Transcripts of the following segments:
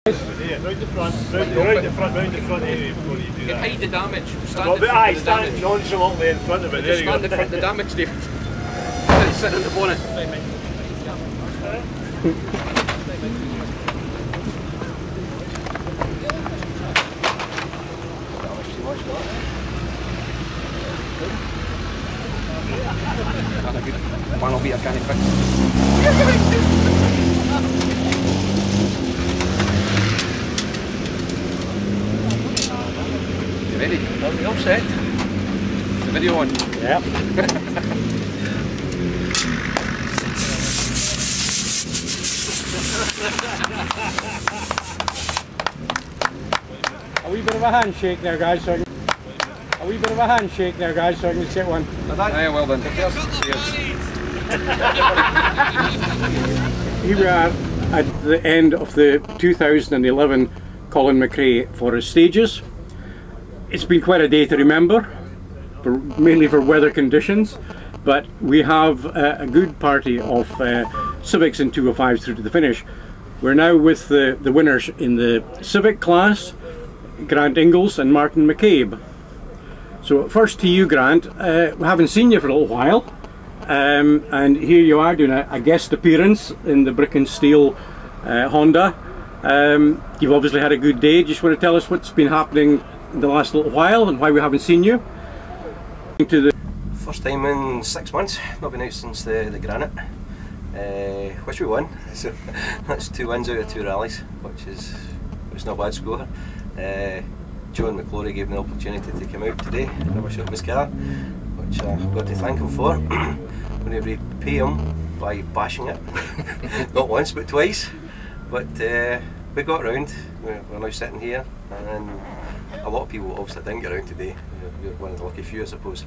Round the front, round the front area before you do that. Hide the damage. Stand nonchalantly in front of it. There you go. Stand in front of the damage, David. Sit on the bonnet. That's a good one. Will be a canny fix. Ready? Don't be upset. Is the video on? Yeah. A wee bit of a handshake there, guys. So I can just get one. Yeah, well done. Here we are at the end of the 2011 Colin McRae Forest Stages. It's been quite a day to remember, mainly for weather conditions, but we have a good party of Civics and 205s through to the finish. We're now with the winners in the Civic class, Grant Ingalls and Martin McCabe. So first to you, Grant. We haven't seen you for a little while, and here you are doing a guest appearance in the brick and steel Honda. You've obviously had a good day. Just want to tell us what's been happening in the last little while and why we haven't seen you. To the first time in 6 months, not been out since the Granite, which we won, so that's 2 wins out of 2 rallies, which is not a bad score. John McClory gave me the opportunity to come out today and have a shot with his car, which I've got to thank him for. I'm going to repay him by bashing it, not once but twice, but we got round. We're now sitting here, and a lot of people obviously didn't get around today. We're one of the lucky few, I suppose.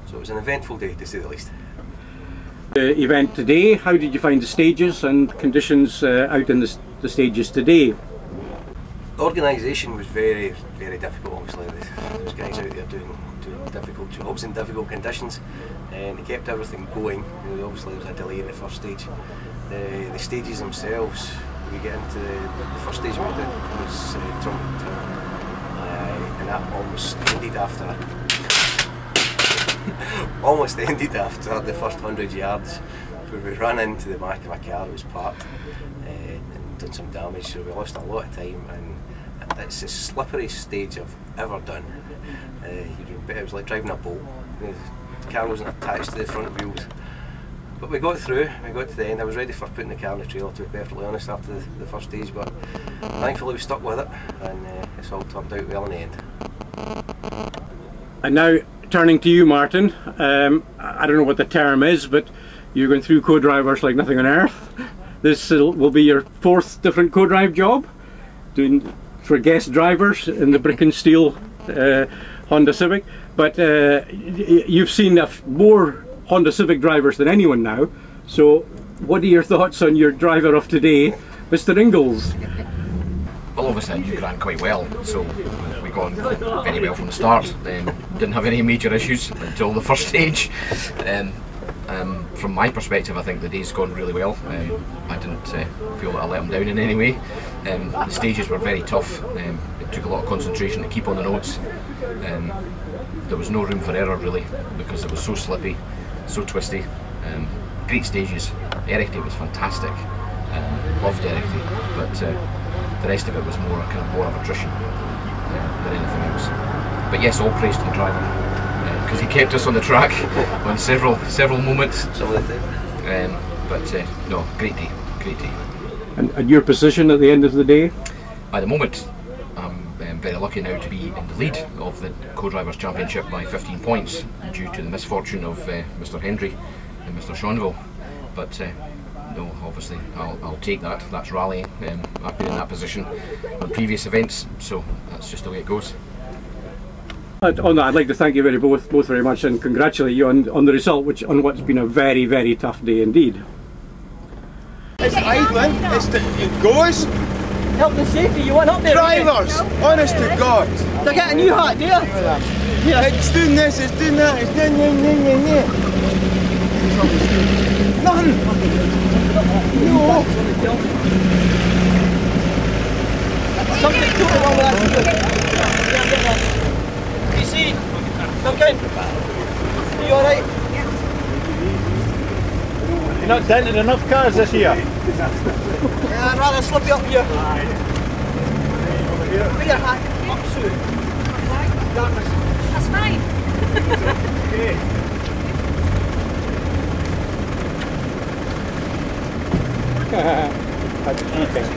So it was an eventful day, to say the least. The event today, how did you find the stages and conditions out in the stages today? The organisation was very, very difficult. Obviously, there's guys out there doing difficult jobs in difficult conditions, and they kept everything going. Obviously, there was a delay in the first stage. The stages themselves, we get into the first stage we did was Trumpet Town. And that almost ended after the first 100 yards, where we ran into the back of a car that was parked and done some damage, so we lost a lot of time, and it's the slipperiest stage I've ever done. It was like driving a boat. The car wasn't attached to the front wheels, but we got through, we got to the end. I was ready for putting the car in the trailer, to be perfectly honest, after the first stage, but thankfully we stuck with it, and it's all turned out well in the end. And now turning to you, Martin, I don't know what the term is, but you're going through co-drivers like nothing on earth. This will be your 4th different co-drive job, doing for guest drivers in the brick and steel Honda Civic, but you've seen more Honda Civic drivers than anyone now, so what are your thoughts on your driver of today, Mr. Ingalls? Well, obviously I knew Grant quite well, so we got on very well from the start. Didn't have any major issues until the first stage. From my perspective, I think the day's gone really well. I didn't feel that I let him down in any way. The stages were very tough. It took a lot of concentration to keep on the notes. There was no room for error really, because it was so slippy, so twisty. Great stages. Ericty was fantastic. Loved Ericty, but the rest of it was more of attrition than anything else. But yes, all praise to the driver, because he kept us on the track on several moments. Some of the time. No, great day, great day. And your position at the end of the day? At the moment, I'm very lucky now to be in the lead of the Co-Drivers Championship by 15 points due to the misfortune of Mr. Hendry and Mr. Seanville. But no, obviously I'll take that. That's rallying. I've been in that position on previous events, so that's just the way it goes. On that, I'd like to thank you both very much and congratulate you on the result, on what's been a very, very tough day indeed. It's idling, it goes. Health and safety, you want up there? Drivers, honest to God. They're getting a new hat, dear. Yeah. It's doing this, it's doing that, it's doing Nothing. No. something totally wrong with that steer. DC, Duncan, are you alright? You're not dented enough cars this year. Yeah, I'd rather slip you up here. Wear your hat up soon. Darkness. That's fine. Okay. That's cheating.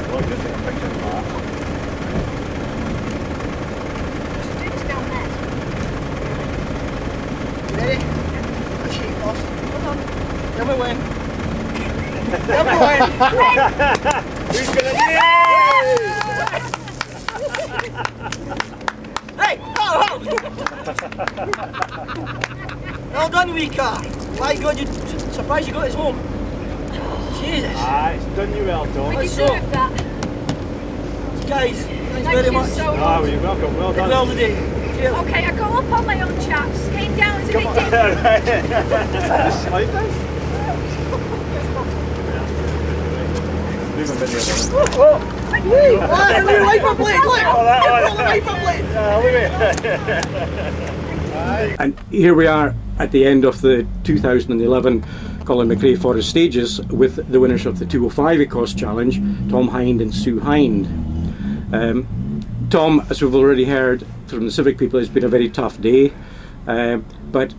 Well, just take a picture of that. Ready? I'll shake first. Hold on. Tell me when. Tell me when. Who's gonna Hey! Oh! Well done, wee car. My God, you surprised you got us home. Jesus. Ah, it's done you well, Tom. We Let's deserve that. Guys, thanks Thank very you much. so Ah, much. you're welcome. Well Did done. well today. Cheers. Okay, I got up on my own, chaps. Came down, it's a bit different. Slide down. Oh, that's a new wiper blade, look! Oh, that one. Look, the wiper blade! And here we are at the end of the 2011 Colin McRae Forest Stages with the winners of the 205 Ecosse Challenge, Tom Hind and Sue Hind. Tom, as we've already heard from the Civic people, it's been a very tough day, but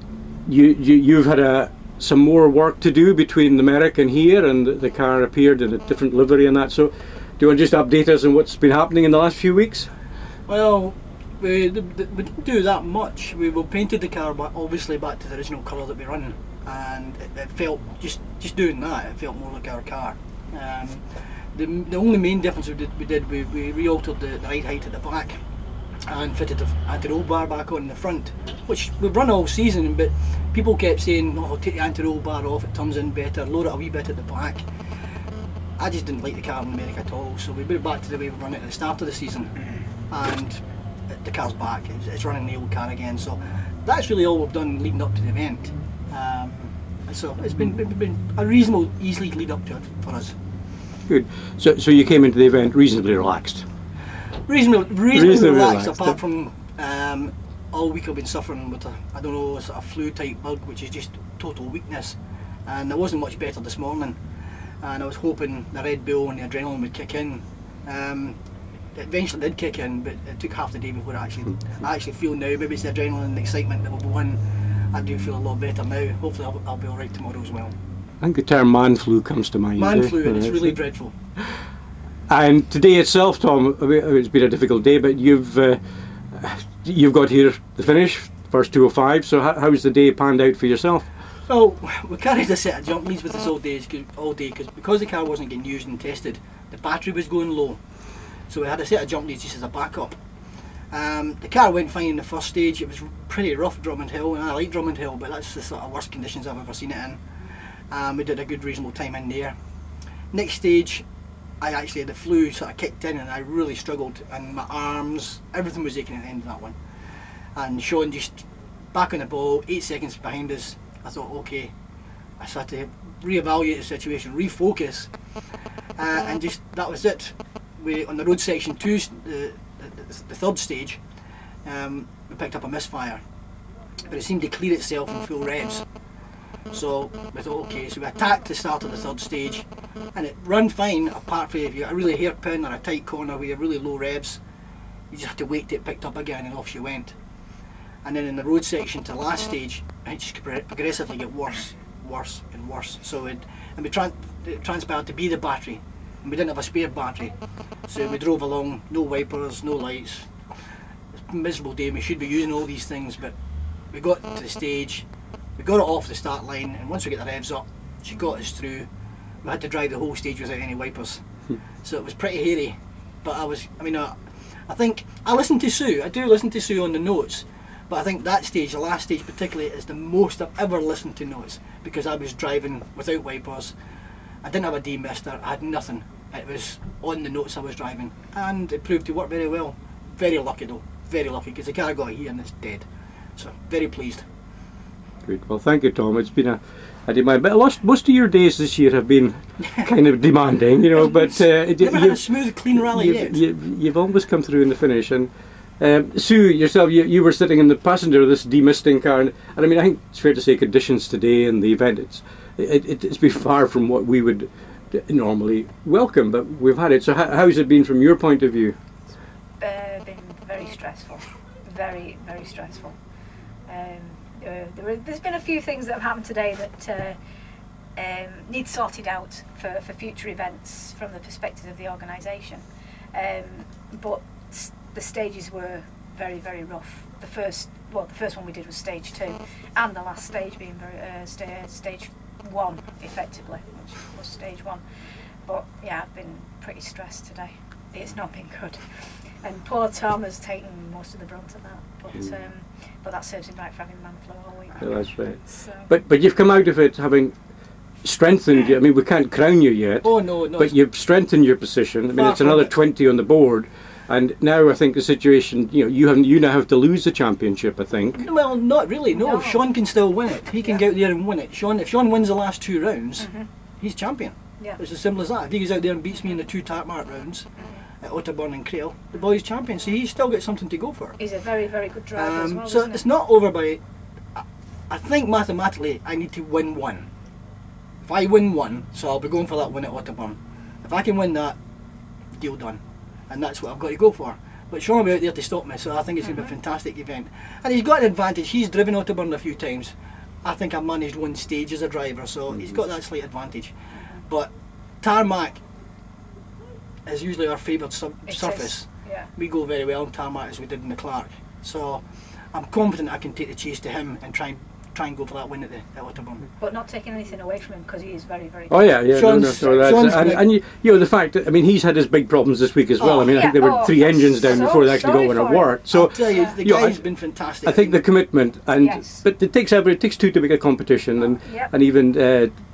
you've had some more work to do between the Merrick and here, and the car appeared in a different livery and that. So, do you want to just update us on what's been happening in the last few weeks? Well, we didn't do that much. We painted the car obviously back to the original colour that we run, and it felt, just doing that, it felt more like our car. The only main difference we re-altered the ride height at the back and fitted the anti-roll bar back on the front, which we've run all season, but people kept saying, oh, take the anti-roll bar off, it turns in better, lower it a wee bit at the back. I just didn't like the car in America at all, so we put it back to the way we run it at the start of the season, and the car's back, it's running the old car again, so that's really all we've done leading up to the event. So it's been a reasonable, easy lead up to it for us. Good. So you came into the event reasonably relaxed. Reasonably relaxed, apart from all week I've been suffering with a sort of flu type bug, which is just total weakness, and I wasn't much better this morning, and I was hoping the Red Bull and the adrenaline would kick in. It eventually did kick in, but it took half the day before I actually feel now. Maybe it's the adrenaline and the excitement that we've won. I do feel a lot better now. Hopefully I'll be alright tomorrow as well. I think the term man flu comes to mind. Man flu, and it's really dreadful. And today itself, Tom, it's been a difficult day, but you've got here the finish, first 205. So how's the day panned out for yourself? Well, we carried a set of jump leads with us all day because the car wasn't getting used and tested. The battery was going low, so we had a set of jump leads just as a backup. The car went fine in the first stage. It was pretty rough, Drummond Hill, and I like Drummond Hill, but that's the sort of worst conditions I've ever seen it in. We did a good reasonable time in there. Next stage, I actually had the flu sort of kicked in, and I really struggled, and my arms, everything was aching at the end of that one. And Sean just back on the ball, 8 seconds behind us. I thought, okay, I just had to reevaluate the situation, refocus, and just that was it. On the road section 2, the third stage, we picked up a misfire, but it seemed to clear itself in full revs. So we thought, okay, so we attacked the start of the third stage, and it ran fine, apart from if you got a really hairpin or a tight corner with really low revs, you just had to wait till it picked up again, and off you went. And then in the road section to the last stage, it just progressively get worse and worse. So it transpired to be the battery, and we didn't have a spare battery, so we drove along, no wipers, no lights. It's a miserable day. We should be using all these things, but we got to the stage, we got it off the start line, and once we get the revs up, she got us through. We had to drive the whole stage without any wipers, so it was pretty hairy. But I think I listened to Sue. I do listen to Sue on the notes, but I think that stage, the last stage particularly, is the most I've ever listened to notes, because I was driving without wipers. I didn't have a demister, I had nothing. It was on the notes I was driving, and it proved to work very well. Very lucky though, very lucky, because the car got here and it's dead. So very pleased. Good. Well, thank you, Tom. It's been I did my best. Most of your days this year have been kind of demanding, you know, but never had a smooth, clean rally yet. You've always come through in the finish. And Sue, yourself, you were sitting in the passenger of this demisting car, and I mean, I think it's fair to say conditions today and the event, it's been far from what we would normally welcome, but we've had it. So how's it been from your point of view? Been very stressful, very stressful. There's been a few things that have happened today that need sorted out for future events from the perspective of the organisation. But the stages were very rough. The first one we did was stage 2, and the last stage being stage 1, effectively, which was stage 1. But yeah, I've been pretty stressed today. It's not been good. And poor Tom has taken most of the brunt of that, but that serves him right for having man flu all week. Yeah, that's right. So. But you've come out of it having strengthened. I mean, we can't crown you yet. Oh no! But you've strengthened your position. I mean, it's another 20 on the board, and now I think the situation. You know, you now have to lose the championship. I think. Well, not really. No, Sean can still win it. He can get out there and win it. If Sean wins the last 2 rounds, he's champion. Yeah. It's as simple as that. If he goes out there and beats me in the 2 Tartmark rounds at Otterburn and Crail, the boy's champion. So he's still got something to go for. He's a very good driver as well. So it's not over by. I think mathematically I need to win 1. If I win 1, so I'll be going for that win at Otterburn. If I can win that, deal done. And that's what I've got to go for. But Sean will be out there to stop me, so I think it's going to be a fantastic event. And he's got an advantage. He's driven Otterburn a few times. I think I've managed 1 stage as a driver, so he's got that slight advantage. But tarmac is usually our favoured surface. Yeah. We go very well on tarmac as we did in the Clark. So I'm confident I can take the chase to him and try and go for that win at Otterburn. But not taking anything away from him, because he is very good. Oh yeah, and you know, the fact that, I mean, he's had his big problems this week as well. I mean, I think there were 3 engines down before they actually got one at work. So I'll tell you, the guy's been fantastic. I think the commitment, and but it takes 2 to make a competition, and even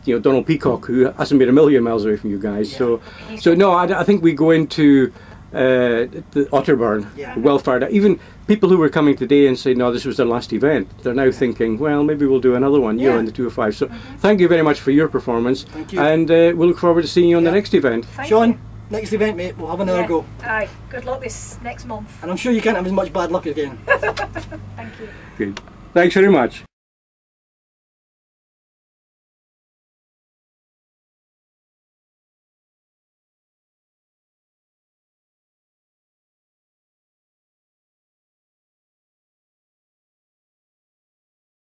you know, Donald Peacock, who hasn't been a million miles away from you guys. So no, I think we go into the Otterburn well fired up. Even people who were coming today and saying, no, this was their last event, they're now thinking, well, maybe we'll do another one, you know, in the 205. So thank you very much for your performance. Thank you. And we'll look forward to seeing you on the next event. Sean, next event, mate, we'll have another go. Aye, good luck this next month. And I'm sure you can't have as much bad luck again. Thank you. Good. Thanks very much.